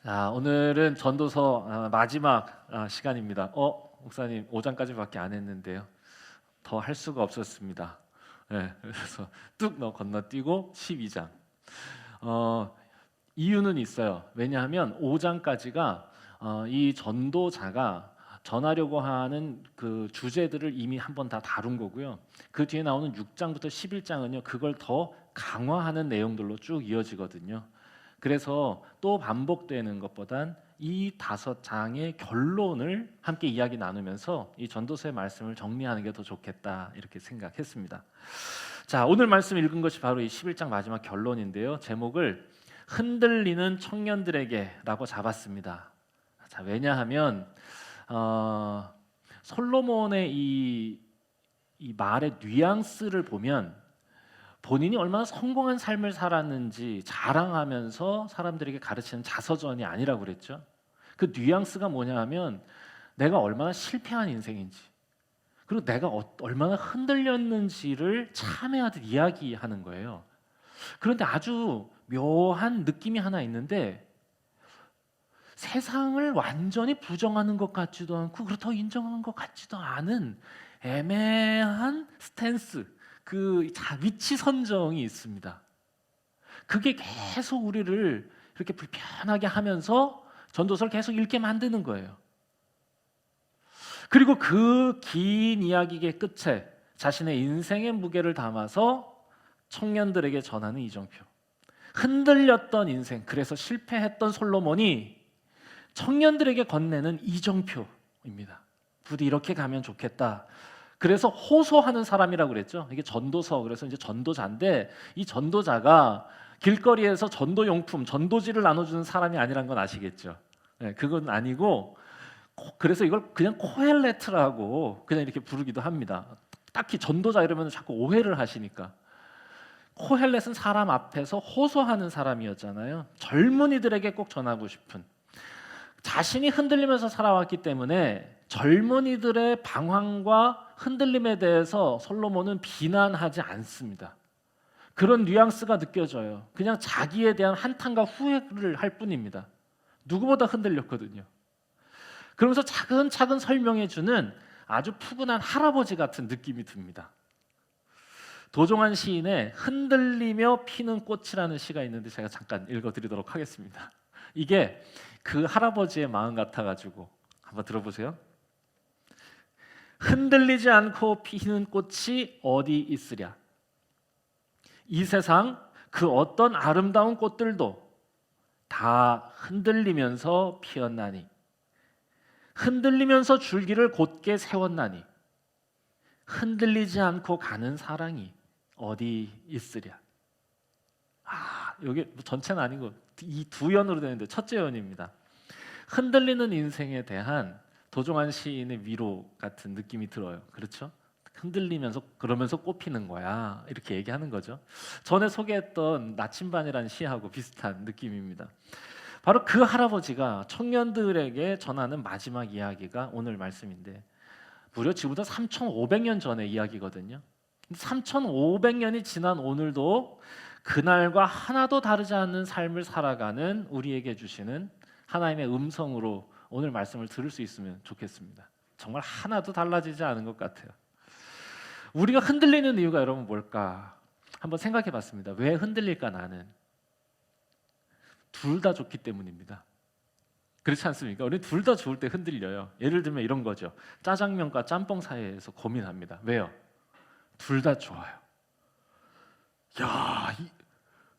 자, 오늘은 전도서 마지막 시간입니다. 목사님 5장까지밖에 안 했는데요. 더 할 수가 없었습니다. 네, 그래서 뚝 건너뛰고 12장. 이유는 있어요. 왜냐하면 5장까지가 이 전도자가 전하려고 하는 그 주제들을 이미 한번 다 다룬 거고요. 그 뒤에 나오는 6장부터 11장은요. 그걸 더 강화하는 내용들로 쭉 이어지거든요. 그래서 또 반복되는 것보단 이 5장의 결론을 함께 이야기 나누면서 이 전도서의 말씀을 정리하는 게 더 좋겠다 이렇게 생각했습니다. 자, 오늘 말씀 읽은 것이 바로 이 11장 마지막 결론인데요. 제목을 흔들리는 청년들에게라고 잡았습니다. 자, 왜냐하면 솔로몬의 이 말의 뉘앙스를 보면 본인이 얼마나 성공한 삶을 살았는지 자랑하면서 사람들에게 가르치는 자서전이 아니라고 그랬죠. 그 뉘앙스가 뭐냐 하면 내가 얼마나 실패한 인생인지, 그리고 내가 얼마나 흔들렸는지를 참회하듯 이야기하는 거예요. 그런데 아주 묘한 느낌이 하나 있는데, 세상을 완전히 부정하는 것 같지도 않고 그렇다고 인정하는 것 같지도 않은 애매한 스탠스, 그 위치 선정이 있습니다. 그게 계속 우리를 이렇게 불편하게 하면서 전도서를 계속 읽게 만드는 거예요. 그리고 그 긴 이야기의 끝에 자신의 인생의 무게를 담아서 청년들에게 전하는 이정표. 흔들렸던 인생, 그래서 실패했던 솔로몬이 청년들에게 건네는 이정표입니다. 부디 이렇게 가면 좋겠다. 그래서 호소하는 사람이라고 그랬죠. 이게 전도서, 그래서 이제 전도자인데, 이 전도자가 길거리에서 전도용품, 전도지를 나눠주는 사람이 아니란 건 아시겠죠. 네, 그건 아니고, 그래서 이걸 그냥 코헬레트라고 그냥 이렇게 부르기도 합니다. 딱히 전도자 이러면 자꾸 오해를 하시니까. 코헬렛은 사람 앞에서 호소하는 사람이었잖아요. 젊은이들에게 꼭 전하고 싶은, 자신이 흔들리면서 살아왔기 때문에 젊은이들의 방황과 흔들림에 대해서 솔로몬은 비난하지 않습니다. 그런 뉘앙스가 느껴져요. 그냥 자기에 대한 한탄과 후회를 할 뿐입니다. 누구보다 흔들렸거든요. 그러면서 차근차근 설명해주는 아주 푸근한 할아버지 같은 느낌이 듭니다. 도종환 시인의 흔들리며 피는 꽃이라는 시가 있는데 제가 잠깐 읽어드리도록 하겠습니다. 이게 그 할아버지의 마음 같아가지고 한번 들어보세요. 흔들리지 않고 피는 꽃이 어디 있으랴. 이 세상 그 어떤 아름다운 꽃들도 다 흔들리면서 피었나니, 흔들리면서 줄기를 곧게 세웠나니, 흔들리지 않고 가는 사랑이 어디 있으랴. 여기 전체는 아니고 이 두 연으로 되는데 첫째 연입니다. 흔들리는 인생에 대한 도종환 시인의 위로 같은 느낌이 들어요. 그렇죠? 흔들리면서 그러면서 꽃피는 거야. 이렇게 얘기하는 거죠. 전에 소개했던 나침반이라는 시하고 비슷한 느낌입니다. 바로 그 할아버지가 청년들에게 전하는 마지막 이야기가 오늘 말씀인데, 무려 지금부터 3,500년 전의 이야기거든요. 3,500년이 지난 오늘도 그날과 하나도 다르지 않는 삶을 살아가는 우리에게 주시는 하나님의 음성으로 오늘 말씀을 들을 수 있으면 좋겠습니다. 정말 하나도 달라지지 않은 것 같아요. 우리가 흔들리는 이유가 여러분 뭘까? 한번 생각해 봤습니다. 왜 흔들릴까 나는? 둘 다 좋기 때문입니다. 그렇지 않습니까? 우리 둘 다 좋을 때 흔들려요. 예를 들면 이런 거죠. 짜장면과 짬뽕 사이에서 고민합니다. 왜요? 둘 다 좋아요.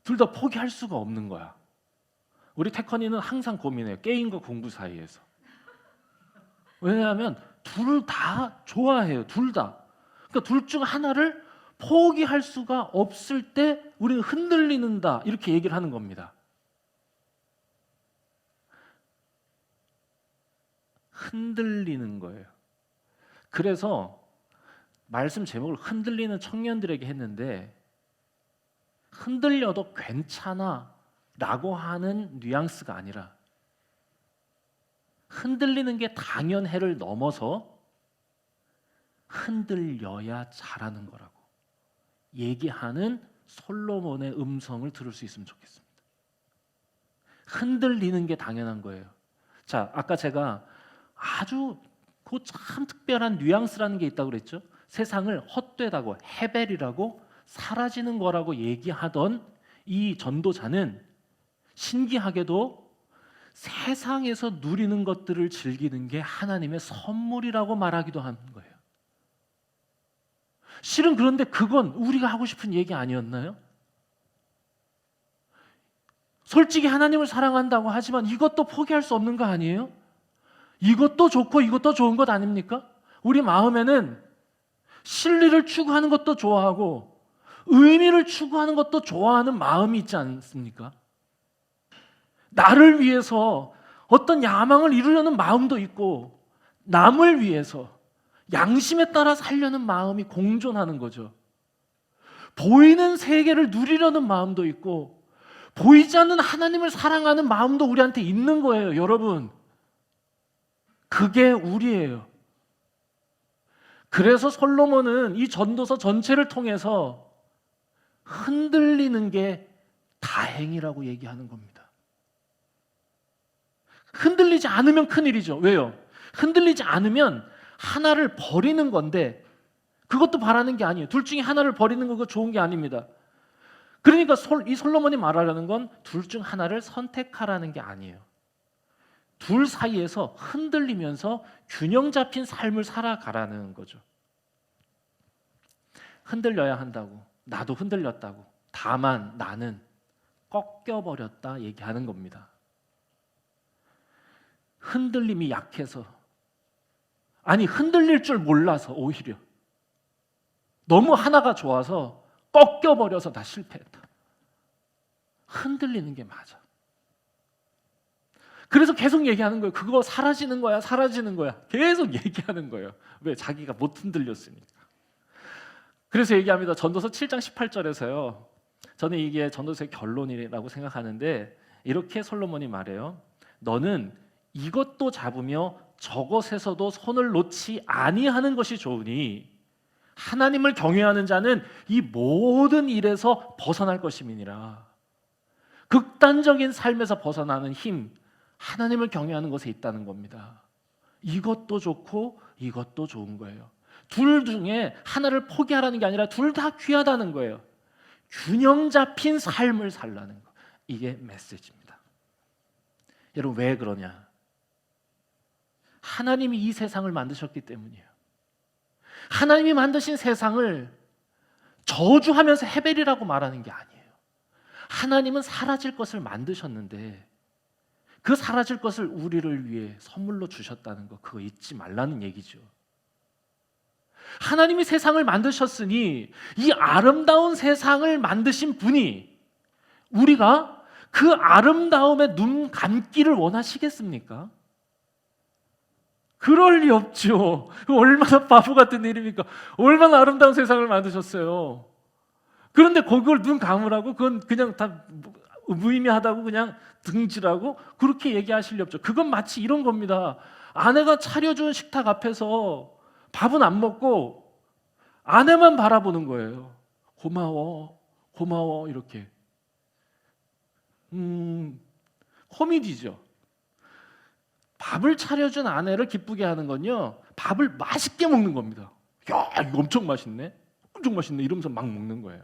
둘 다 포기할 수가 없는 거야. 우리 태커니는 항상 고민해요. 게임과 공부 사이에서. 왜냐하면 둘 다 좋아해요. 둘 다. 그러니까 둘 중 하나를 포기할 수가 없을 때 우리는 흔들리는다 이렇게 얘기를 하는 겁니다. 흔들리는 거예요. 그래서 말씀 제목을 흔들리는 청년들에게 했는데, 흔들려도 괜찮아 라고 하는 뉘앙스가 아니라 흔들리는 게 당연해를 넘어서 흔들려야 잘하는 거라고 얘기하는 솔로몬의 음성을 들을 수 있으면 좋겠습니다. 흔들리는 게 당연한 거예요. 자, 아까 제가 아주 그 참 특별한 뉘앙스라는 게 있다고 그랬죠. 세상을 헛되다고, 헤벨이라고, 사라지는 거라고 얘기하던 이 전도자는 신기하게도 세상에서 누리는 것들을 즐기는 게 하나님의 선물이라고 말하기도 하는 거예요. 실은 그런데 그건 우리가 하고 싶은 얘기 아니었나요? 솔직히 하나님을 사랑한다고 하지만 이것도 포기할 수 없는 거 아니에요? 이것도 좋고 이것도 좋은 것 아닙니까? 우리 마음에는 진리를 추구하는 것도 좋아하고 의미를 추구하는 것도 좋아하는 마음이 있지 않습니까? 나를 위해서 어떤 야망을 이루려는 마음도 있고 남을 위해서 양심에 따라 살려는 마음이 공존하는 거죠. 보이는 세계를 누리려는 마음도 있고 보이지 않는 하나님을 사랑하는 마음도 우리한테 있는 거예요, 여러분. 그게 우리예요. 그래서 솔로몬은 이 전도서 전체를 통해서 흔들리는 게 다행이라고 얘기하는 겁니다. 흔들리지 않으면 큰일이죠. 왜요? 흔들리지 않으면 하나를 버리는 건데 그것도 바라는 게 아니에요. 둘 중에 하나를 버리는 거 좋은 게 아닙니다. 그러니까 이 솔로몬이 말하려는 건 둘 중 하나를 선택하라는 게 아니에요. 둘 사이에서 흔들리면서 균형 잡힌 삶을 살아가라는 거죠. 흔들려야 한다고, 나도 흔들렸다고, 다만 나는 꺾여버렸다 얘기하는 겁니다. 흔들림이 약해서, 아니 흔들릴 줄 몰라서 오히려 너무 하나가 좋아서 꺾여버려서 다 실패했다. 흔들리는 게 맞아. 그래서 계속 얘기하는 거예요. 그거 사라지는 거야, 사라지는 거야. 계속 얘기하는 거예요. 왜? 자기가 못 흔들렸으니까. 그래서 얘기합니다. 전도서 7장 18절에서요. 저는 이게 전도서의 결론이라고 생각하는데 이렇게 솔로몬이 말해요. 너는 이것도 잡으며 저것에서도 손을 놓지 아니하는 것이 좋으니 하나님을 경외하는 자는 이 모든 일에서 벗어날 것임이니라. 극단적인 삶에서 벗어나는 힘, 하나님을 경외하는 것에 있다는 겁니다. 이것도 좋고 이것도 좋은 거예요. 둘 중에 하나를 포기하라는 게 아니라 둘 다 귀하다는 거예요. 균형 잡힌 삶을 살라는 거. 이게 메시지입니다. 여러분 왜 그러냐? 하나님이 이 세상을 만드셨기 때문이에요. 하나님이 만드신 세상을 저주하면서 헤벨이라고 말하는 게 아니에요. 하나님은 사라질 것을 만드셨는데 그 사라질 것을 우리를 위해 선물로 주셨다는 거, 그거 잊지 말라는 얘기죠. 하나님이 세상을 만드셨으니 이 아름다운 세상을 만드신 분이 우리가 그 아름다움에 눈 감기를 원하시겠습니까? 그럴 리 없죠. 얼마나 바보 같은 일입니까? 얼마나 아름다운 세상을 만드셨어요. 그런데 그걸 눈 감으라고 그건 그냥 다 무의미하다고 그냥 등지라고 그렇게 얘기하실 리 없죠. 그건 마치 이런 겁니다. 아내가 차려준 식탁 앞에서 밥은 안 먹고 아내만 바라보는 거예요. 고마워, 고마워 이렇게. 코미디죠. 밥을 차려준 아내를 기쁘게 하는 건요, 밥을 맛있게 먹는 겁니다. 야, 이거 엄청 맛있네, 엄청 맛있네 이러면서 막 먹는 거예요.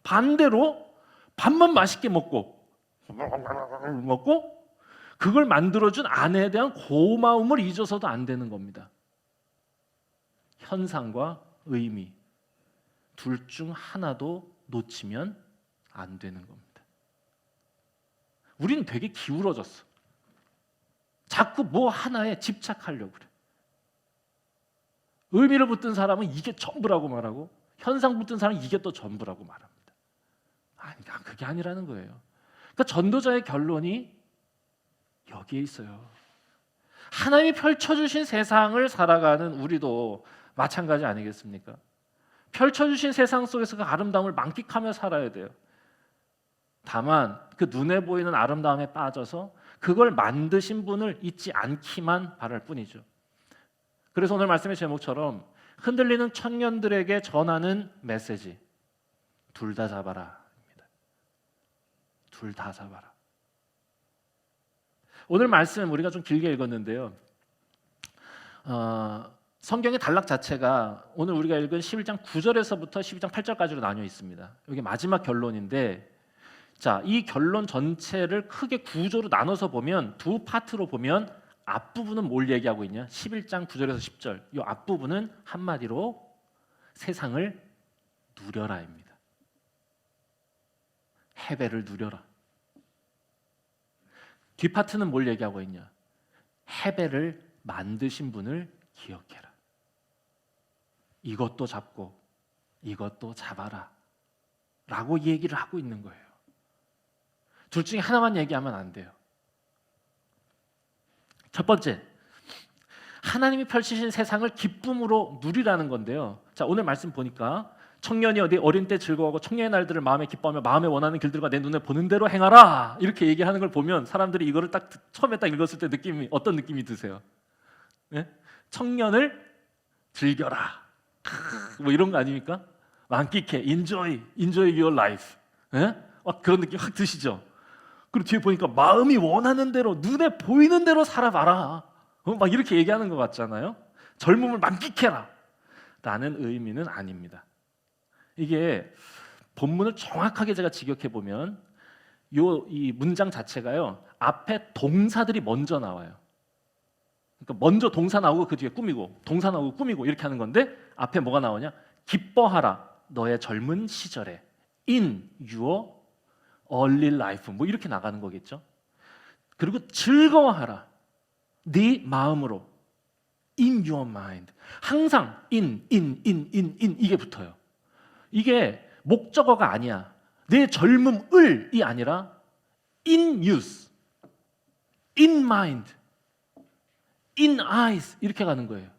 반대로 밥만 맛있게 먹고 그걸 만들어준 아내에 대한 고마움을 잊어서도 안 되는 겁니다. 현상과 의미 둘 중 하나도 놓치면 안 되는 겁니다. 우리는 되게 기울어졌어. 자꾸 뭐 하나에 집착하려고 그래. 의미를 붙든 사람은 이게 전부라고 말하고 현상 붙든 사람은 이게 또 전부라고 말합니다. 아니, 그게 아니라는 거예요. 그러니까 전도자의 결론이 여기에 있어요. 하나님이 펼쳐주신 세상을 살아가는 우리도 마찬가지 아니겠습니까? 펼쳐주신 세상 속에서 그 아름다움을 만끽하며 살아야 돼요. 다만 그 눈에 보이는 아름다움에 빠져서 그걸 만드신 분을 잊지 않기만 바랄 뿐이죠. 그래서 오늘 말씀의 제목처럼 흔들리는 청년들에게 전하는 메시지, 둘 다 잡아라. 둘 다 잡아라. 오늘 말씀 우리가 좀 길게 읽었는데요. 성경의 단락 자체가 오늘 우리가 읽은 11장 9절에서부터 12장 8절까지로 나뉘어 있습니다. 이게 마지막 결론인데, 자, 이 결론 전체를 크게 구조로 나눠서 보면, 두 파트로 보면, 앞부분은 뭘 얘기하고 있냐? 11장 9절에서 10절. 이 앞부분은 한마디로 세상을 누려라입니다. 해배를 누려라. 뒷파트는 뭘 얘기하고 있냐? 해배를 만드신 분을 기억해라. 이것도 잡고 이것도 잡아라 라고 얘기를 하고 있는 거예요. 둘 중에 하나만 얘기하면 안 돼요. 첫 번째, 하나님이 펼치신 세상을 기쁨으로 누리라는 건데요. 자, 오늘 말씀 보니까 청년이 어린 때 즐거워하고 청년의 날들을 마음에 기뻐하며 마음에 원하는 길들과 내 눈에 보는 대로 행하라 이렇게 얘기하는 걸 보면 사람들이 이거를 딱 처음에 딱 읽었을 때 어떤 느낌이 드세요? 네? 청년을 즐겨라 뭐 이런 거 아닙니까? 만끽해, enjoy your life. 네? 그런 느낌 확 드시죠? 그리고 뒤에 보니까 마음이 원하는 대로 눈에 보이는 대로 살아봐라 막 이렇게 얘기하는 것 같잖아요. 젊음을 만끽해라 라는 의미는 아닙니다. 이게 본문을 정확하게 제가 직역해 보면 이 문장 자체가요, 앞에 동사들이 먼저 나와요. 그러니까 먼저 동사 나오고 그 뒤에 꾸미고, 동사 나오고 꾸미고 이렇게 하는 건데, 앞에 뭐가 나오냐? 기뻐하라 너의 젊은 시절에, in your early life, 뭐 이렇게 나가는 거겠죠. 그리고 즐거워하라 네 마음으로, in your mind. 항상 in 이게 붙어요. 이게 목적어가 아니야. 내 젊음을이 아니라 in youth, in mind, in eyes 이렇게 가는 거예요.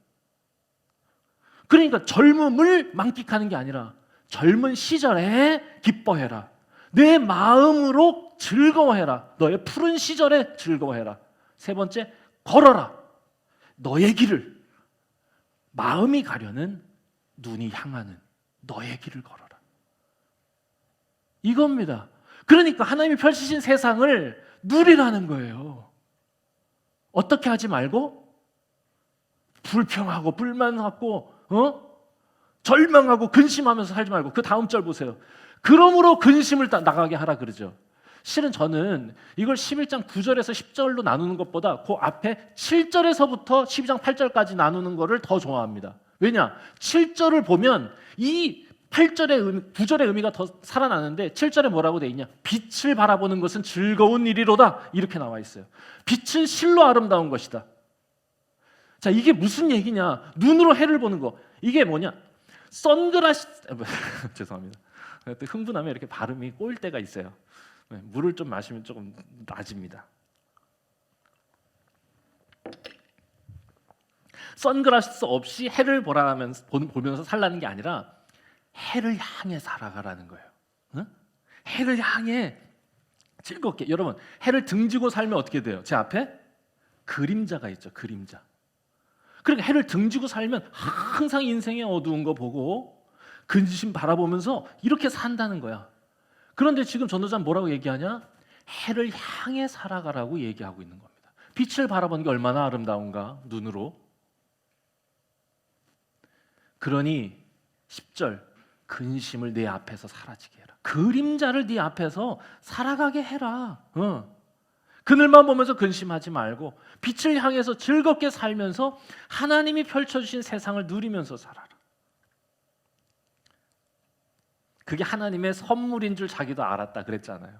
그러니까 젊음을 만끽하는 게 아니라 젊은 시절에 기뻐해라. 내 마음으로 즐거워해라. 너의 푸른 시절에 즐거워해라. 세 번째, 걸어라. 너의 길을, 마음이 가려는 눈이 향하는 너의 길을 걸어라. 이겁니다. 그러니까 하나님이 펼치신 세상을 누리라는 거예요. 어떻게 하지 말고 불평하고 불만하고 절망하고 근심하면서 살지 말고, 그 다음 절 보세요. 그러므로 근심을 나가게 하라 그러죠. 실은 저는 이걸 11장 9절에서 10절로 나누는 것보다 그 앞에 7절에서부터 12장 8절까지 나누는 거를 더 좋아합니다. 왜냐? 7절을 보면 이 8절의 9절의 의미가 더 살아나는데, 7절에 뭐라고 돼 있냐? 빛을 바라보는 것은 즐거운 일이로다 이렇게 나와 있어요. 빛은 실로 아름다운 것이다. 자, 이게 무슨 얘기냐? 눈으로 해를 보는 거. 이게 뭐냐? 선글라스 죄송합니다. 흥분하면 이렇게 발음이 꼬일 때가 있어요. 물을 좀 마시면 조금 나아집니다. 선글라스 없이 해를 보면서 살라는 게 아니라 해를 향해 살아가라는 거예요. 응? 해를 향해 즐겁게. 여러분, 해를 등지고 살면 어떻게 돼요? 제 앞에 그림자가 있죠. 그림자. 그러니까 해를 등지고 살면 항상 인생의 어두운 거 보고 근심 바라보면서 이렇게 산다는 거야. 그런데 지금 전도자는 뭐라고 얘기하냐? 해를 향해 살아가라고 얘기하고 있는 겁니다. 빛을 바라보는 게 얼마나 아름다운가, 눈으로. 그러니 10절, 근심을 네 앞에서 사라지게 해라. 그림자를 네 앞에서 살아가게 해라. 그늘만 보면서 근심하지 말고 빛을 향해서 즐겁게 살면서 하나님이 펼쳐주신 세상을 누리면서 살아라. 그게 하나님의 선물인 줄 자기도 알았다 그랬잖아요.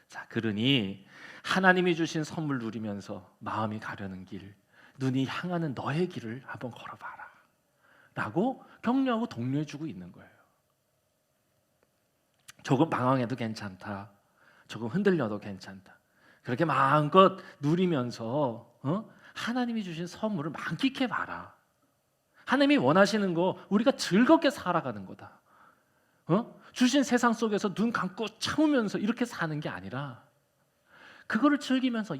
자, 그러니 하나님이 주신 선물 누리면서 마음이 가려는 길, 눈이 향하는 너의 길을 한번 걸어봐라 라고 격려하고 독려해주고 있는 거예요. 조금 방황해도 괜찮다, 조금 흔들려도 괜찮다, 그렇게 마음껏 누리면서 하나님이 주신 선물을 만끽해봐라. 하나님이 원하시는 거 우리가 즐겁게 살아가는 거다. 주신 세상 속에서 눈 감고 참으면서 이렇게 사는 게 아니라 그거를 즐기면서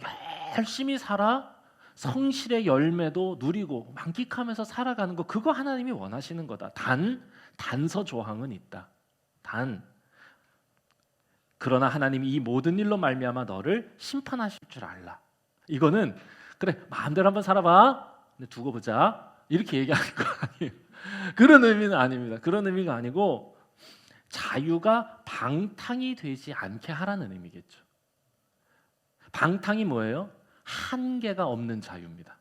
열심히 살아 성실의 열매도 누리고 만끽하면서 살아가는 거, 그거 하나님이 원하시는 거다. 단서 조항은 있다. 그러나 하나님이 이 모든 일로 말미암아 너를 심판하실 줄 알라. 이거는 그래 마음대로 한번 살아봐. 근데 두고 보자. 이렇게 얘기하는 거 아니에요. 그런 의미는 아닙니다. 그런 의미가 아니고 자유가 방탕이 되지 않게 하라는 의미겠죠. 방탕이 뭐예요? 한계가 없는 자유입니다.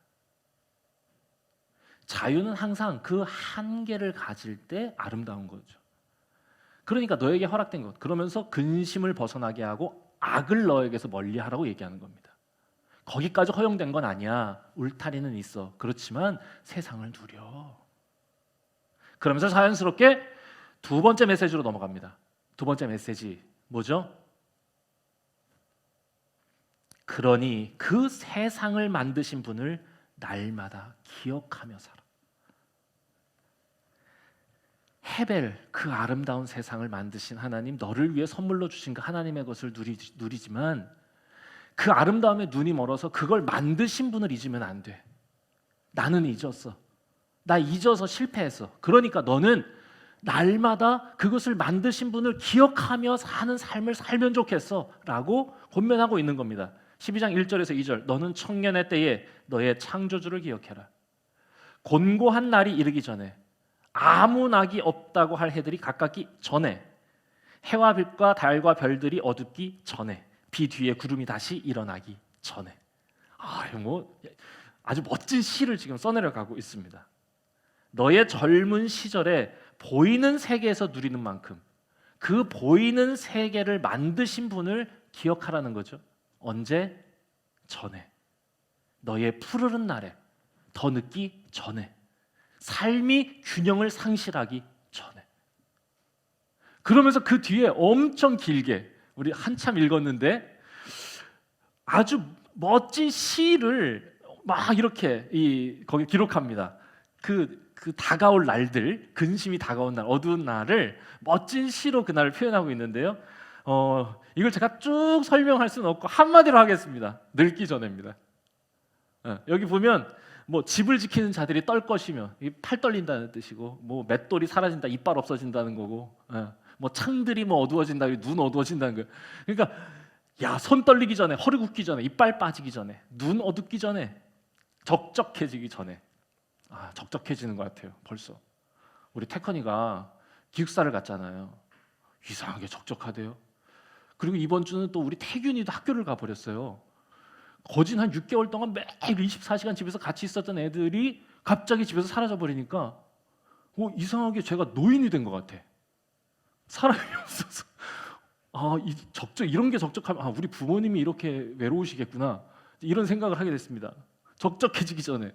자유는 항상 그 한계를 가질 때 아름다운 거죠. 그러니까 너에게 허락된 것, 그러면서 근심을 벗어나게 하고 악을 너에게서 멀리하라고 얘기하는 겁니다. 거기까지 허용된 건 아니야. 울타리는 있어. 그렇지만 세상을 누려. 그러면서 자연스럽게 두 번째 메시지로 넘어갑니다. 두 번째 메시지 뭐죠? 그러니 그 세상을 만드신 분을 날마다 기억하며 살아. 헤벨, 그 아름다운 세상을 만드신 하나님, 너를 위해 선물로 주신 그 하나님의 것을 누리지만 그 아름다움에 눈이 멀어서 그걸 만드신 분을 잊으면 안 돼. 나는 잊었어. 나 잊어서 실패했어. 그러니까 너는 날마다 그것을 만드신 분을 기억하며 사는 삶을 살면 좋겠어 라고 권면하고 있는 겁니다. 12장 1절에서 2절, 너는 청년의 때에 너의 창조주를 기억해라. 곤고한 날이 이르기 전에, 아무 낙이 없다고 할 해들이 가깝기 전에, 해와 빛과 달과 별들이 어둡기 전에, 비 뒤에 구름이 다시 일어나기 전에. 아주 멋진 시를 지금 써내려가고 있습니다. 너의 젊은 시절에 보이는 세계에서 누리는 만큼 그 보이는 세계를 만드신 분을 기억하라는 거죠. 언제? 전에. 너의 푸르른 날에, 더 늦기 전에, 삶이 균형을 상실하기 전에. 그러면서 그 뒤에 엄청 길게 우리 한참 읽었는데 아주 멋진 시를 막 이렇게 거기 기록합니다. 그 다가올 날들, 근심이 다가온 날, 어두운 날을 멋진 시로 그날을 표현하고 있는데요. 이걸 제가 쭉 설명할 수는 없고 한마디로 하겠습니다. 늙기 전에입니다. 여기 보면 뭐 집을 지키는 자들이 떨 것이며, 팔 떨린다는 뜻이고, 뭐 맷돌이 사라진다, 이빨 없어진다는 거고, 뭐 창들이 뭐 어두워진다, 눈 어두워진다는 거예요. 그러니까 야, 손 떨리기 전에, 허리 굽기 전에, 이빨 빠지기 전에, 눈 어둡기 전에, 적적해지기 전에. 적적해지는 것 같아요. 벌써 우리 태컨이가 기숙사를 갔잖아요. 이상하게 적적하대요. 그리고 이번 주는 또 우리 태균이도 학교를 가버렸어요. 거진 한 6개월 동안 매일 24시간 집에서 같이 있었던 애들이 갑자기 집에서 사라져 버리니까 이상하게 제가 노인이 된 것 같아. 사람이 없어서. 이런 게 적적하면 우리 부모님이 이렇게 외로우시겠구나, 이런 생각을 하게 됐습니다. 적적해지기 전에,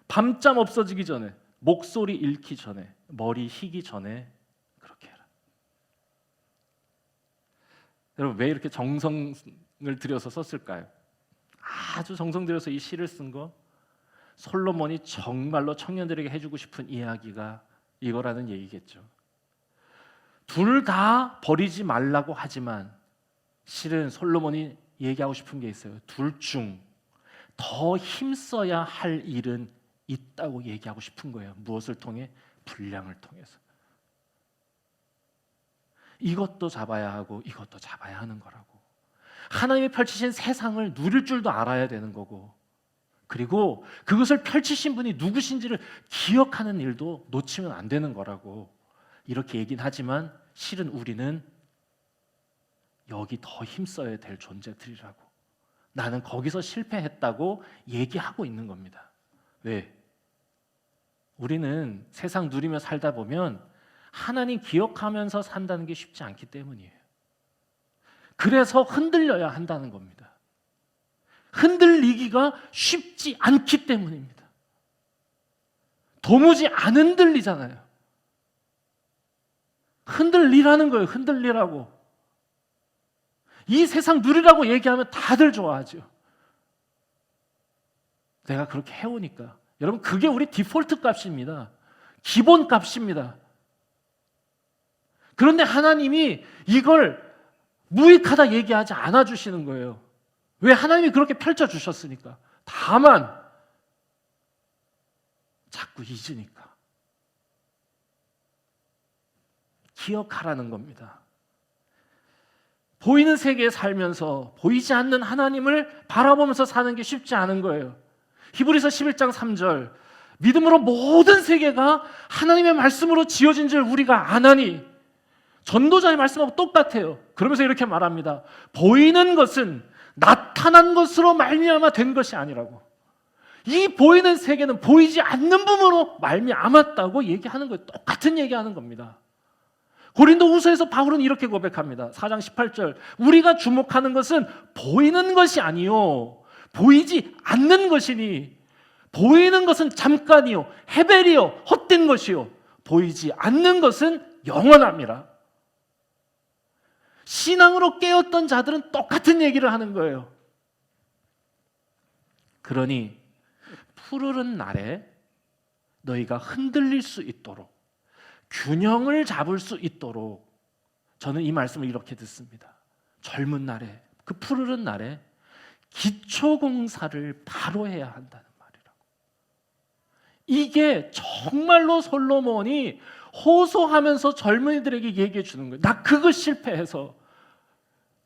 밤잠 없어지기 전에, 목소리 잃기 전에, 머리 희기 전에 그렇게 해라. 여러분, 왜 이렇게 정성을 들여서 썼을까요? 아주 정성 들여서 이 시를 쓴 거, 솔로몬이 정말로 청년들에게 해주고 싶은 이야기가 이거라는 얘기겠죠. 둘 다 버리지 말라고 하지만 실은 솔로몬이 얘기하고 싶은 게 있어요. 둘 중 더 힘써야 할 일은 있다고 얘기하고 싶은 거예요. 무엇을 통해? 분량을 통해서. 이것도 잡아야 하고 이것도 잡아야 하는 거라고. 하나님이 펼치신 세상을 누릴 줄도 알아야 되는 거고, 그리고 그것을 펼치신 분이 누구신지를 기억하는 일도 놓치면 안 되는 거라고 이렇게 얘기는 하지만 실은 우리는 여기 더 힘써야 될 존재들이라고, 나는 거기서 실패했다고 얘기하고 있는 겁니다. 왜? 우리는 세상 누리며 살다 보면 하나님 기억하면서 산다는 게 쉽지 않기 때문이에요. 그래서 흔들려야 한다는 겁니다. 흔들리기가 쉽지 않기 때문입니다. 도무지 안 흔들리잖아요. 흔들리라는 거예요. 흔들리라고. 이 세상 누리라고 얘기하면 다들 좋아하죠. 내가 그렇게 해오니까. 여러분, 그게 우리 디폴트 값입니다. 기본 값입니다. 그런데 하나님이 이걸 무익하다 얘기하지 않아 주시는 거예요. 왜? 하나님이 그렇게 펼쳐 주셨으니까. 다만 자꾸 잊으니까. 기억하라는 겁니다. 보이는 세계에 살면서 보이지 않는 하나님을 바라보면서 사는 게 쉽지 않은 거예요. 히브리서 11장 3절, 믿음으로 모든 세계가 하나님의 말씀으로 지어진 줄 우리가 아나니. 전도자의 말씀하고 똑같아요. 그러면서 이렇게 말합니다. 보이는 것은 나타난 것으로 말미암아 된 것이 아니라고. 이 보이는 세계는 보이지 않는 부분으로 말미암았다고 얘기하는 거예요. 똑같은 얘기하는 겁니다. 고린도후서에서 바울은 이렇게 고백합니다. 4장 18절, 우리가 주목하는 것은 보이는 것이 아니요 보이지 않는 것이니, 보이는 것은 잠깐이요 헤벨이요 헛된 것이요 보이지 않는 것은 영원함이라. 신앙으로 깨었던 자들은 똑같은 얘기를 하는 거예요. 그러니 푸르른 날에 너희가 흔들릴 수 있도록, 균형을 잡을 수 있도록, 저는 이 말씀을 이렇게 듣습니다. 젊은 날에, 그 푸르른 날에 기초공사를 바로 해야 한다는 말이라고. 이게 정말로 솔로몬이 호소하면서 젊은이들에게 얘기해 주는 거예요. 나 그거 실패해서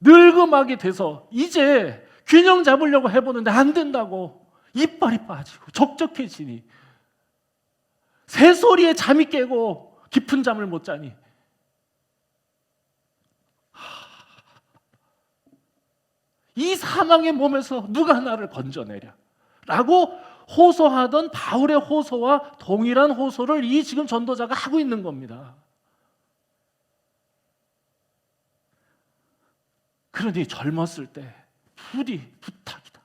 늙음하게 돼서 이제 균형 잡으려고 해보는데 안 된다고. 이빨이 빠지고 적적해지니, 새소리에 잠이 깨고 깊은 잠을 못 자니, 이 사망의 몸에서 누가 나를 건져내랴 라고 호소하던 바울의 호소와 동일한 호소를 이 지금 전도자가 하고 있는 겁니다. 그러니 젊었을 때 부탁이다.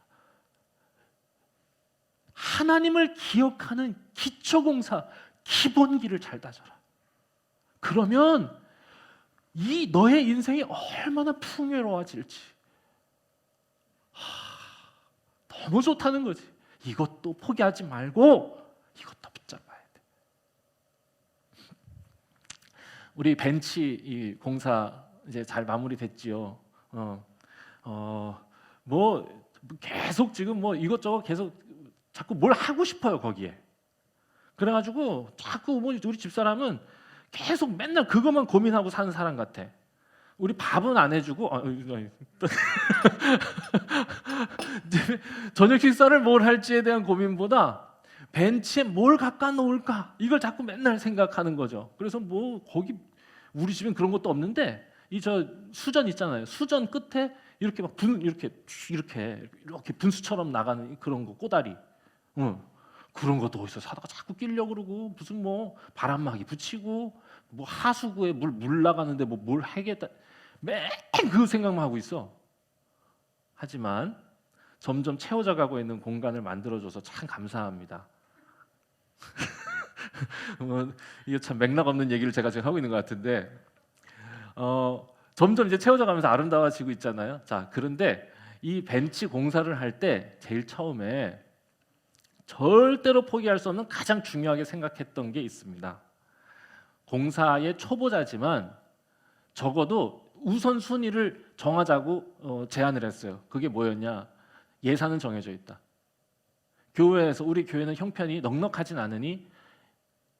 하나님을 기억하는 기초공사, 기본기를 잘 다져라. 그러면 이 너의 인생이 얼마나 풍요로워질지 너무 좋다는 거지. 이것도 포기하지 말고 이것도 붙잡아야 돼. 우리 벤치 이 공사 이제 잘 마무리됐지요. 뭐 계속 지금 뭐 이것저것 계속 자꾸 뭘 하고 싶어요 거기에. 그래가지고 자꾸 우리 집사람은 계속 맨날 그것만 고민하고 사는 사람 같아. 우리 밥은 안 해주고 저녁 식사를 뭘 할지에 대한 고민보다 벤치에 뭘 갖다 놓을까 이걸 자꾸 맨날 생각하는 거죠. 그래서 뭐 거기 우리 집엔 그런 것도 없는데 이 저 수전 있잖아요. 수전 끝에 이렇게 막 이렇게 분수처럼 나가는 그런 거 꼬다리, 그런 것도 어디서 사다가 자꾸 끼려고 그러고, 무슨 뭐 바람막이 붙이고 뭐 하수구에 물 나가는데 뭐 뭘 하겠다, 매일 그 생각만 하고 있어. 하지만 점점 채워져 가고 있는 공간을 만들어줘서 참 감사합니다. 이게 참 맥락 없는 얘기를 제가 지금 하고 있는 것 같은데, 점점 이제 채워져 가면서 아름다워지고 있잖아요. 자, 그런데 이 벤치 공사를 할 때 제일 처음에 절대로 포기할 수 없는 가장 중요하게 생각했던 게 있습니다. 공사의 초보자지만 적어도 우선순위를 정하자고 제안을 했어요. 그게 뭐였냐? 예산은 정해져 있다. 교회에서 우리 교회는 형편이 넉넉하진 않으니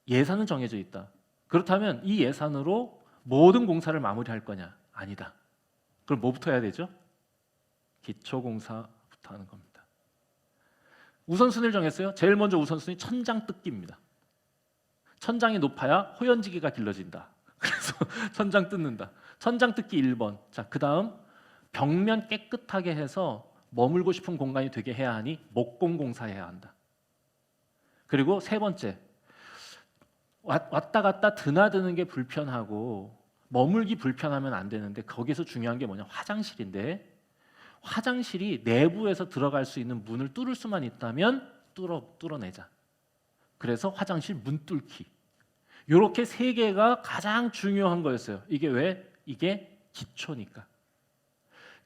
예산은 정해져 있다. 그렇다면 이 예산으로 모든 공사를 마무리할 거냐? 아니다. 그럼 뭐부터 해야 되죠? 기초공사부터 하는 겁니다. 우선순위를 정했어요. 제일 먼저 우선순위 천장 뜯기입니다. 천장이 높아야 호연지기가 길러진다. 그래서 천장 뜯는다. 천장 뜯기 1번. 자, 그다음 벽면 깨끗하게 해서 머물고 싶은 공간이 되게 해야 하니 목공 공사해야 한다. 그리고 세 번째, 왔다 갔다 드나드는 게 불편하고 머물기 불편하면 안 되는데, 거기서 중요한 게 뭐냐? 화장실인데, 화장실이 내부에서 들어갈 수 있는 문을 뚫을 수만 있다면 뚫어내자. 그래서 화장실 문 뚫기. 이렇게 세 개가 가장 중요한 거였어요. 이게 왜? 이게 기초니까.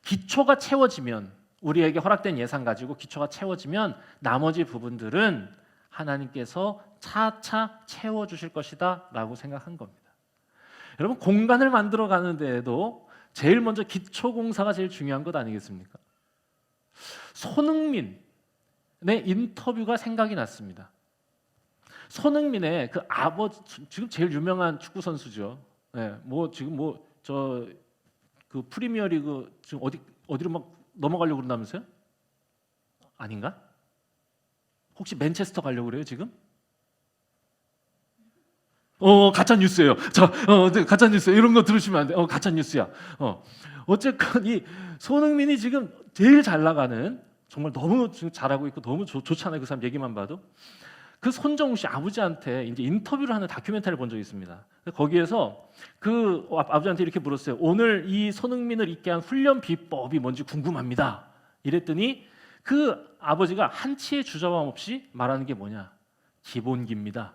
기초가 채워지면, 우리에게 허락된 예산 가지고 기초가 채워지면 나머지 부분들은 하나님께서 차차 채워주실 것이다 라고 생각한 겁니다. 여러분, 공간을 만들어 가는 데에도 제일 먼저 기초공사가 제일 중요한 것 아니겠습니까? 손흥민의 인터뷰가 생각이 났습니다. 손흥민의 그 아버지, 지금 제일 유명한 축구 선수죠. 네, 뭐 지금 뭐 저 그 프리미어리그 지금 어디로 막 넘어가려고 그런다면서요? 아닌가? 혹시 맨체스터 가려고 그래요 지금? 가짜 뉴스예요. 자, 가짜 뉴스 이런 거 들으시면 안 돼. 가짜 뉴스야. 어쨌건 이 손흥민이 지금 제일 잘 나가는, 정말 너무 지금 잘하고 있고 너무 좋잖아요. 그 사람 얘기만 봐도. 그 손정우 씨 아버지한테 이제 인터뷰를 하는 다큐멘터리를 본 적이 있습니다. 거기에서 그 아버지한테 이렇게 물었어요. 오늘 이 손흥민을 있게 한 훈련 비법이 뭔지 궁금합니다. 이랬더니 그 아버지가 한치의 주저함 없이 말하는 게 뭐냐? 기본기입니다.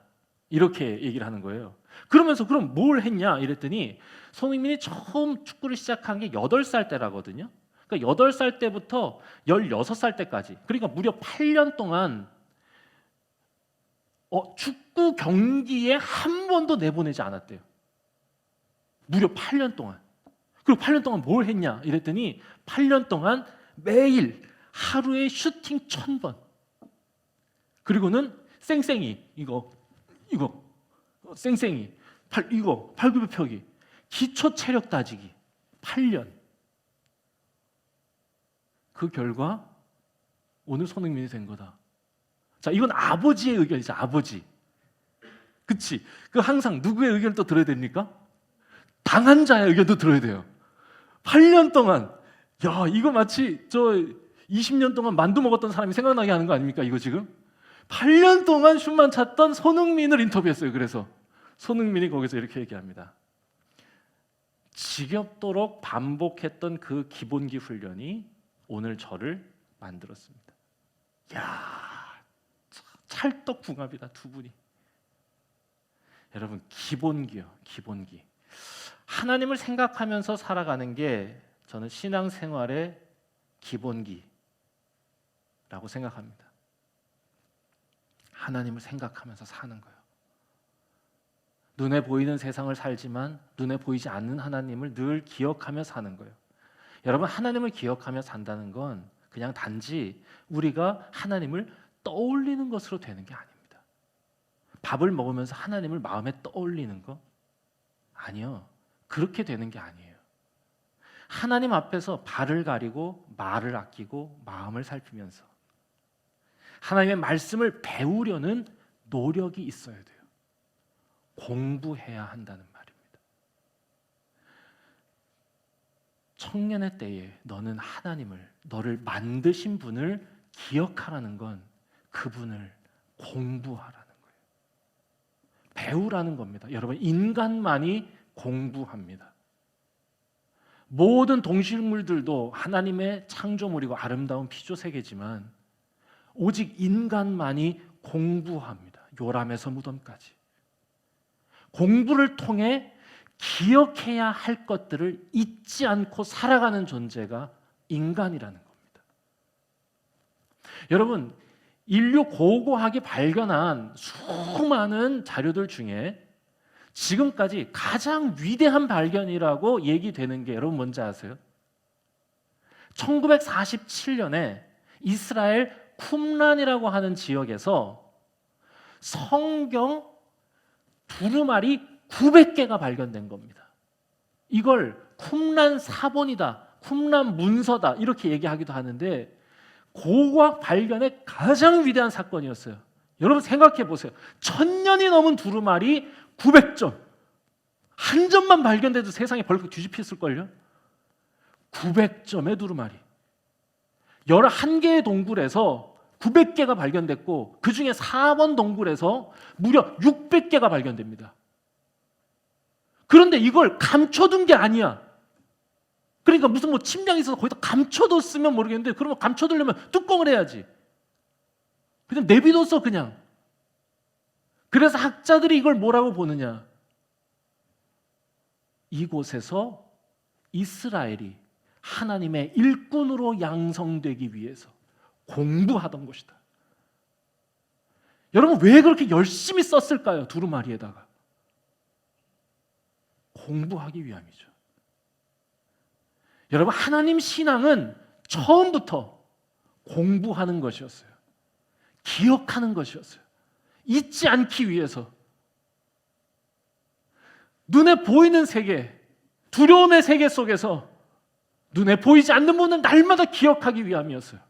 이렇게 얘기를 하는 거예요. 그러면서 그럼 뭘 했냐? 이랬더니 손흥민이 처음 축구를 시작한 게 8살 때라거든요. 그러니까 8살 때부터 16살 때까지, 그러니까 무려 8년 동안 축구 경기에 한 번도 내보내지 않았대요. 무려 8년 동안. 그리고 8년 동안 뭘 했냐? 이랬더니 8년 동안 매일 하루에 슈팅 1000번. 그리고는 쌩쌩이 이거 쌩쌩이 팔굽혀 펴기, 기초 체력 다지기 8년. 그 결과 오늘 손흥민이 된 거다. 자, 이건 아버지의 의견이죠. 아버지. 그치? 그 항상 누구의 의견을 또 들어야 됩니까? 당한 자의 의견도 들어야 돼요. 8년 동안, 야, 이거 마치 저 20년 동안 만두 먹었던 사람이 생각나게 하는 거 아닙니까? 이거 지금 8년 동안 슛만 찼던 손흥민을 인터뷰했어요. 그래서 손흥민이 거기서 이렇게 얘기합니다. 지겹도록 반복했던 그 기본기 훈련이 오늘 저를 만들었습니다. 야, 찰떡궁합이다 두 분이. 여러분, 기본기요. 기본기. 하나님을 생각하면서 살아가는 게 저는 신앙생활의 기본기라고 생각합니다. 하나님을 생각하면서 사는 거예요. 눈에 보이는 세상을 살지만 눈에 보이지 않는 하나님을 늘 기억하며 사는 거예요. 여러분, 하나님을 기억하며 산다는 건 그냥 단지 우리가 하나님을 떠올리는 것으로 되는 게 아닙니다. 밥을 먹으면서 하나님을 마음에 떠올리는 거? 아니요. 그렇게 되는 게 아니에요. 하나님 앞에서 발을 가리고 말을 아끼고 마음을 살피면서 하나님의 말씀을 배우려는 노력이 있어야 돼요. 공부해야 한다는 말입니다. 청년의 때에 너는 하나님을, 너를 만드신 분을 기억하라는 건 그분을 공부하라는 거예요. 배우라는 겁니다. 여러분, 인간만이 공부합니다. 모든 동식물들도 하나님의 창조물이고 아름다운 피조세계지만 오직 인간만이 공부합니다. 요람에서 무덤까지. 공부를 통해 기억해야 할 것들을 잊지 않고 살아가는 존재가 인간이라는 겁니다. 여러분, 인류 고고학이 발견한 수많은 자료들 중에 지금까지 가장 위대한 발견이라고 얘기되는 게 여러분 뭔지 아세요? 1947년에 이스라엘 쿰란이라고 하는 지역에서 성경 두루마리 900개가 발견된 겁니다. 이걸 쿰란 사본이다, 쿰란 문서다 이렇게 얘기하기도 하는데 고고학 발견의 가장 위대한 사건이었어요. 여러분 생각해 보세요. 1000년이 넘은 두루마리 900점. 한 점만 발견돼도 세상이 벌컥 뒤집혔을걸요? 900점의 두루마리. 11개의 동굴에서 900개가 발견됐고 그 중에 4번 동굴에서 무려 600개가 발견됩니다. 그런데 이걸 감춰둔 게 아니야. 그러니까 무슨 뭐 침량이 있어서 거기다 감춰뒀으면 모르겠는데 그러면 감춰두려면 뚜껑을 해야지. 그냥 내비뒀어 그냥. 그래서 학자들이 이걸 뭐라고 보느냐. 이곳에서 이스라엘이 하나님의 일꾼으로 양성되기 위해서 공부하던 것이다. 여러분 왜 그렇게 열심히 썼을까요? 두루마리에다가. 공부하기 위함이죠. 여러분 하나님 신앙은 처음부터 공부하는 것이었어요. 기억하는 것이었어요. 잊지 않기 위해서. 눈에 보이는 세계, 두려움의 세계 속에서 눈에 보이지 않는 부분을 날마다 기억하기 위함이었어요.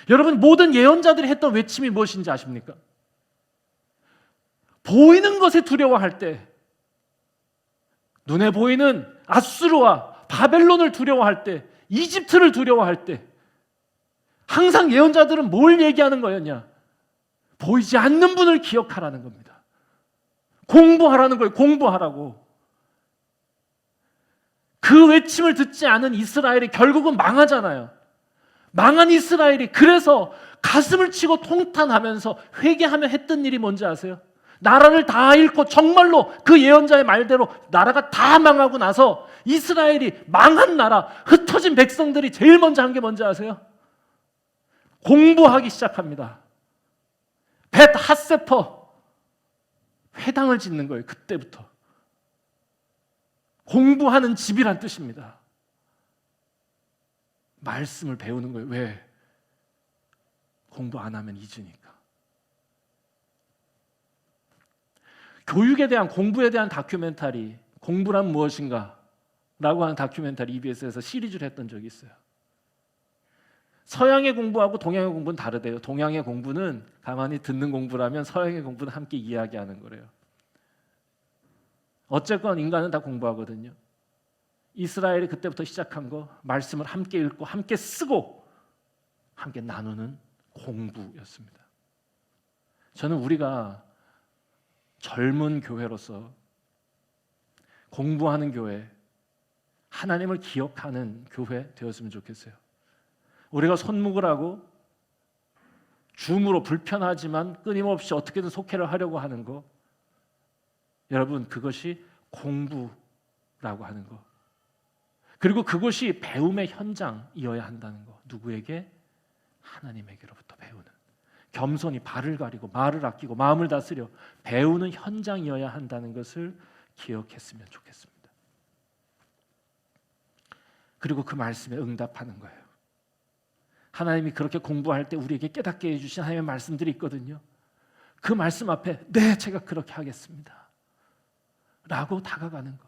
여러분, 모든 예언자들이 했던 외침이 무엇인지 아십니까? 보이는 것에 두려워할 때, 눈에 보이는 아수르와 바벨론을 두려워할 때, 이집트를 두려워할 때 항상 예언자들은 뭘 얘기하는 거였냐? 보이지 않는 분을 기억하라는 겁니다. 공부하라는 거예요. 공부하라고. 그 외침을 듣지 않은 이스라엘이 결국은 망하잖아요. 망한 이스라엘이 그래서 가슴을 치고 통탄하면서 회개하며 했던 일이 뭔지 아세요? 나라를 다 잃고 정말로 그 예언자의 말대로 나라가 다 망하고 나서 이스라엘이 망한 나라, 흩어진 백성들이 제일 먼저 한 게 뭔지 아세요? 공부하기 시작합니다. 벳 핫세퍼 회당을 짓는 거예요. 그때부터. 공부하는 집이란 뜻입니다. 말씀을 배우는 거예요. 왜? 공부 안 하면 잊으니까. 교육에 대한, 공부에 대한 다큐멘터리, 공부란 무엇인가? 라고 하는 다큐멘터리 EBS에서 시리즈를 했던 적이 있어요. 서양의 공부하고 동양의 공부는 다르대요. 동양의 공부는 가만히 듣는 공부라면 서양의 공부는 함께 이야기하는 거래요. 어쨌건 인간은 다 공부하거든요. 이스라엘이 그때부터 시작한 거, 말씀을 함께 읽고 함께 쓰고 함께 나누는 공부였습니다. 저는 우리가 젊은 교회로서 공부하는 교회, 하나님을 기억하는 교회 되었으면 좋겠어요. 우리가 손목을 하고 줌으로 불편하지만 끊임없이 어떻게든 속회를 하려고 하는 거, 여러분, 그것이 공부라고 하는 거. 그리고 그것이 배움의 현장이어야 한다는 거. 누구에게? 하나님에게로부터 배우는. 겸손히 발을 가리고 말을 아끼고 마음을 다스려 배우는 현장이어야 한다는 것을 기억했으면 좋겠습니다. 그리고 그 말씀에 응답하는 거예요. 하나님이 그렇게 공부할 때 우리에게 깨닫게 해주신 하나님의 말씀들이 있거든요. 그 말씀 앞에 네, 제가 그렇게 하겠습니다 라고 다가가는 거.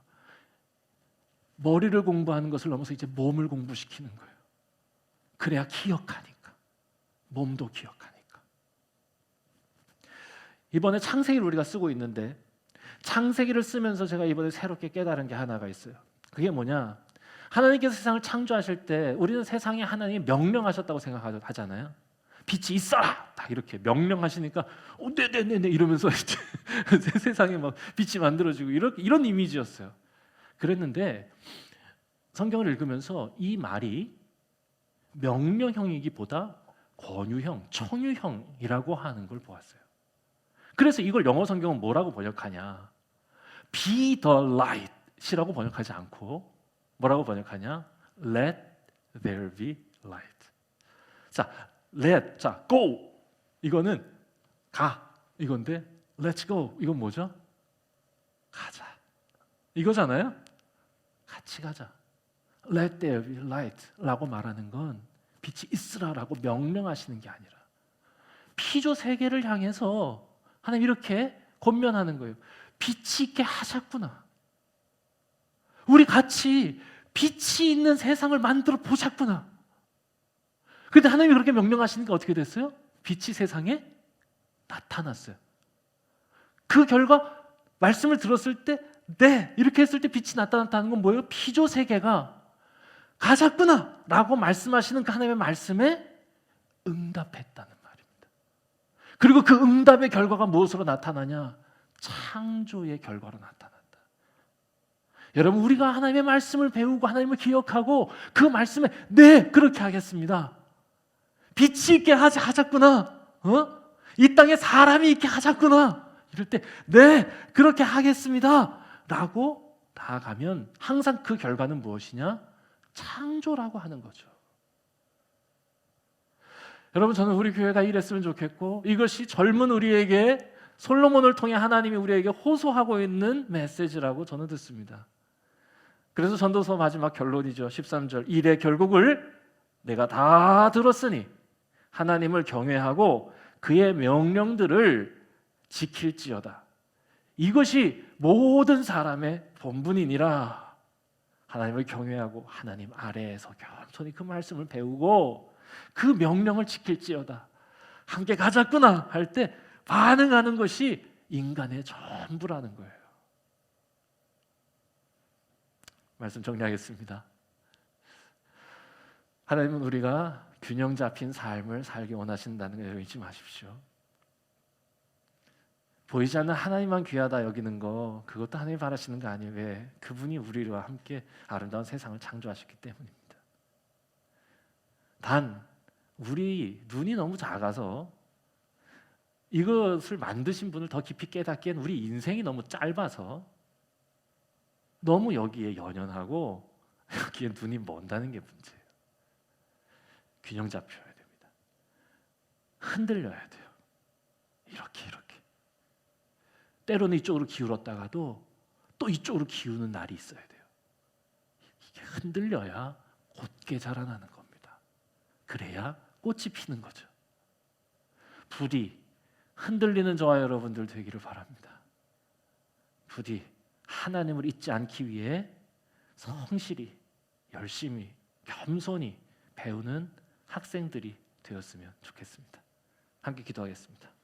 머리를 공부하는 것을 넘어서 이제 몸을 공부시키는 거예요. 그래야 기억하니까. 몸도 기억하니까. 이번에 창세기를 우리가 쓰고 있는데, 창세기를 쓰면서 제가 이번에 새롭게 깨달은 게 하나가 있어요. 그게 뭐냐? 하나님께서 세상을 창조하실 때 우리는 세상에 하나님이 명령하셨다고 생각하잖아요. 빛이 있어라! 딱 이렇게 명령하시니까 네네네네 이러면서 이제 세상에 막 빛이 만들어지고 이런 이미지였어요. 그랬는데 성경을 읽으면서 이 말이 명령형이기보다 권유형, 청유형이라고 하는 걸 보았어요. 그래서 이걸 영어 성경은 뭐라고 번역하냐? Be the light이라고 번역하지 않고 뭐라고 번역하냐? Let there be light. 자, let, 자, go 이거는 가 이건데 let's go 이건 뭐죠? 가자 이거잖아요. 같이 가자. Let there be light라고 말하는 건 빛이 있으라라고 명령하시는 게 아니라 피조 세계를 향해서 하나님 이렇게 권면하는 거예요. 빛이 있게 하셨구나. 우리 같이 빛이 있는 세상을 만들어 보자꾸나. 그런데 하나님이 그렇게 명령하시니까 어떻게 됐어요? 빛이 세상에 나타났어요. 그 결과 말씀을 들었을 때 네, 이렇게 했을 때 빛이 나타났다는 건 뭐예요? 피조 세계가 가자꾸나 라고 말씀하시는 그 하나님의 말씀에 응답했다는 말입니다. 그리고 그 응답의 결과가 무엇으로 나타나냐? 창조의 결과로 나타난다. 여러분, 우리가 하나님의 말씀을 배우고 하나님을 기억하고 그 말씀에 네, 그렇게 하겠습니다. 빛이 있게 하자꾸나. 이 땅에 사람이 있게 하자꾸나. 이럴 때 네, 그렇게 하겠습니다 라고 나아가면 항상 그 결과는 무엇이냐? 창조라고 하는 거죠. 여러분, 저는 우리 교회가 이랬으면 좋겠고 이것이 젊은 우리에게 솔로몬을 통해 하나님이 우리에게 호소하고 있는 메시지라고 저는 듣습니다. 그래서 전도서 마지막 결론이죠. 13절. 일의 결국을 내가 다 들었으니 하나님을 경외하고 그의 명령들을 지킬지어다. 이것이 모든 사람의 본분이니라. 하나님을 경외하고 하나님 아래에서 겸손히 그 말씀을 배우고 그 명령을 지킬지어다. 함께 가자꾸나 할 때 반응하는 것이 인간의 전부라는 거예요. 말씀 정리하겠습니다. 하나님은 우리가 균형 잡힌 삶을 살기 원하신다는 걸 잊지 마십시오. 보이지 않는 하나님만 귀하다 여기는 거, 그것도 하나님이 바라시는 거 아니에요. 왜? 그분이 우리와 함께 아름다운 세상을 창조하셨기 때문입니다. 단 우리 눈이 너무 작아서 이것을 만드신 분을 더 깊이 깨닫기엔 우리 인생이 너무 짧아서 너무 여기에 연연하고 여기에 눈이 먼다는 게 문제예요. 균형 잡혀야 됩니다. 흔들려야 돼요. 이렇게 때로는 이쪽으로 기울었다가도 또 이쪽으로 기우는 날이 있어야 돼요. 이게 흔들려야 곧게 자라나는 겁니다. 그래야 꽃이 피는 거죠. 부디 흔들리는 저와 여러분들 되기를 바랍니다. 부디 하나님을 잊지 않기 위해 성실히 열심히 겸손히 배우는 학생들이 되었으면 좋겠습니다. 함께 기도하겠습니다.